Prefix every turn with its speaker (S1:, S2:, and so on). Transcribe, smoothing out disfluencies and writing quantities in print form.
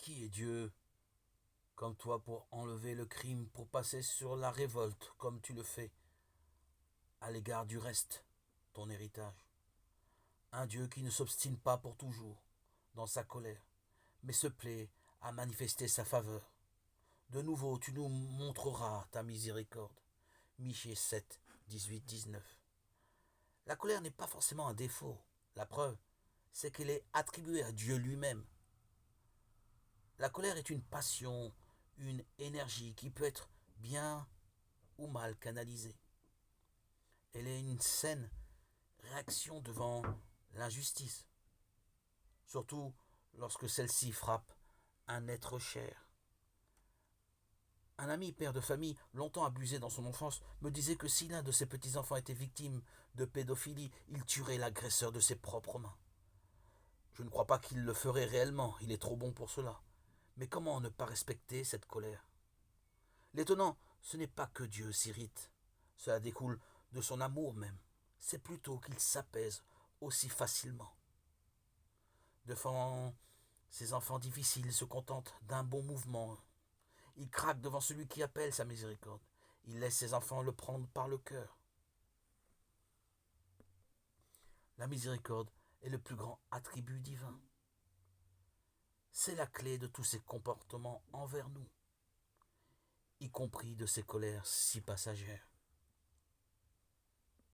S1: Qui est Dieu comme toi pour enlever le crime, pour passer sur la révolte comme tu le fais à l'égard du reste, ton héritage? Un Dieu qui ne s'obstine pas pour toujours dans sa colère, mais se plaît à manifester sa faveur. De nouveau, tu nous montreras ta miséricorde. Michée 7, 18, 19. La colère n'est pas forcément un défaut. La preuve, c'est qu'elle est attribuée à Dieu lui-même. La colère est une passion, une énergie qui peut être bien ou mal canalisée. Elle est une saine réaction devant l'injustice, surtout lorsque celle-ci frappe un être cher. Un ami père de famille, longtemps abusé dans son enfance, me disait que si l'un de ses petits-enfants était victime de pédophilie, il tuerait l'agresseur de ses propres mains. Je ne crois pas qu'il le ferait réellement, il est trop bon pour cela. Mais comment ne pas respecter cette colère? L'étonnant, ce n'est pas que Dieu s'irrite, cela découle de son amour même. C'est plutôt qu'il s'apaise aussi facilement. Devant ses enfants difficiles, il se contente d'un bon mouvement. Il craque devant celui qui appelle sa miséricorde. Il laisse ses enfants le prendre par le cœur. La miséricorde est le plus grand attribut divin. C'est la clé de tous ses comportements envers nous, y compris de ses colères si passagères.